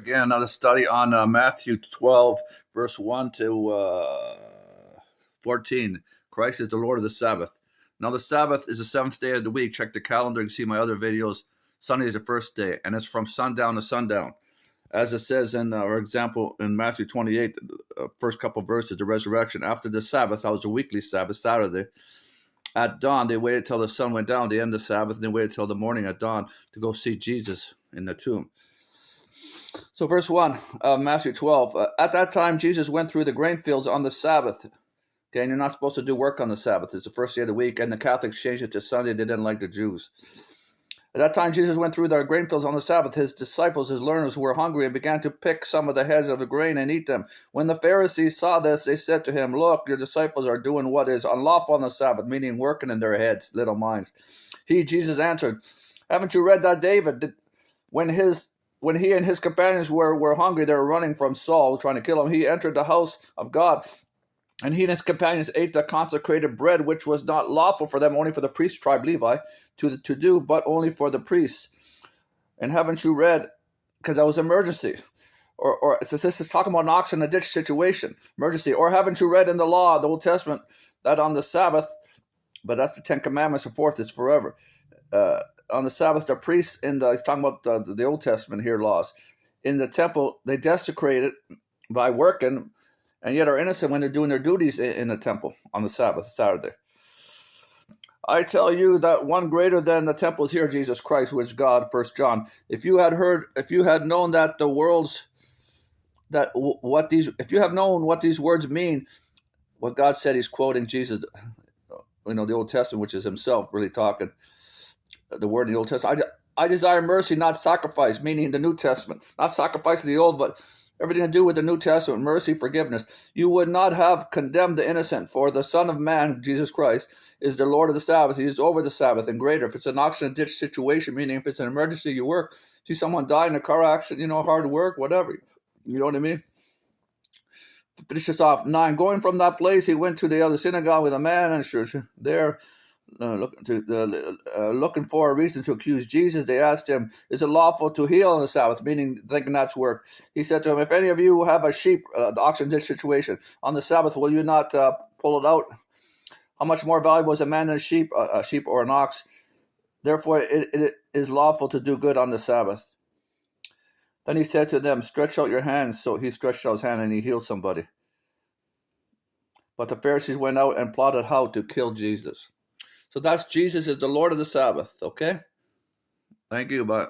Again, another study on Matthew 12, verse 1 to 14. Christ is the Lord of the Sabbath. Now, the Sabbath is the seventh day of the week. Check the calendar. You can see my other videos. Sunday is the first day, and it's from sundown to sundown. As it says in, for example, in Matthew 28, first couple verses, the resurrection. After the Sabbath, that was a weekly Sabbath, Saturday. At dawn, they waited till the sun went down, the end of the Sabbath, and they waited till the morning at dawn to go see Jesus in the tomb. So verse 1 of Matthew 12, at that time Jesus went through the grain fields on the Sabbath. Okay, and you're not supposed to do work on the Sabbath. It's the first day of the week, and the Catholics changed it to Sunday. They didn't like the Jews. At that time Jesus went through the grain fields on the Sabbath. His disciples, his learners, were hungry and began to pick some of the heads of the grain and eat them. When the Pharisees saw this, they said to him, "Look, your disciples are doing what is unlawful on the Sabbath," meaning working in their heads, little minds. He, Jesus, answered, "Haven't you read that David, when he and his companions were hungry, they were running from Saul, trying to kill him. He entered the house of God, and he and his companions ate the consecrated bread, which was not lawful for them, only for the priest tribe Levi to do, but only for the priests. And haven't you read," because that was an emergency, or this is talking about an ox in a ditch situation, emergency. "Or haven't you read in the law, the Old Testament, that on the Sabbath," but that's the Ten Commandments, the fourth is forever, on the Sabbath, the priests he's talking about the Old Testament here, laws, in the temple, they desecrate it by working, and yet are innocent when they're doing their duties in the temple on the Sabbath, Saturday. "I tell you that one greater than the temple is here, Jesus Christ, who is God," 1 John. If you had known that if you have known what these words mean, what God said, he's quoting Jesus, the Old Testament, which is himself really talking. The word in the Old Testament, I desire mercy, not sacrifice, meaning the New Testament. Not sacrifice of the Old, but everything to do with the New Testament, mercy, forgiveness. "You would not have condemned the innocent, for the Son of Man, Jesus Christ, is the Lord of the Sabbath. He is over the Sabbath and greater." If it's an ox in a ditch situation, meaning if it's an emergency, you work. See someone die in a car accident, hard work, whatever. You know what I mean? To finish this off, 9. Going from that place, he went to the other synagogue with a man, and there, looking for a reason to accuse Jesus, they asked him, "Is it lawful to heal on the Sabbath?" Meaning, thinking that's work. He said to them, "If any of you have a sheep, the ox in this situation, on the Sabbath, will you not pull it out? How much more valuable is a man than a sheep or an ox? Therefore, it is lawful to do good on the Sabbath." Then he said to them, "Stretch out your hands." So he stretched out his hand and he healed somebody. But the Pharisees went out and plotted how to kill Jesus. So that's Jesus is the Lord of the Sabbath, okay? Thank you, bye.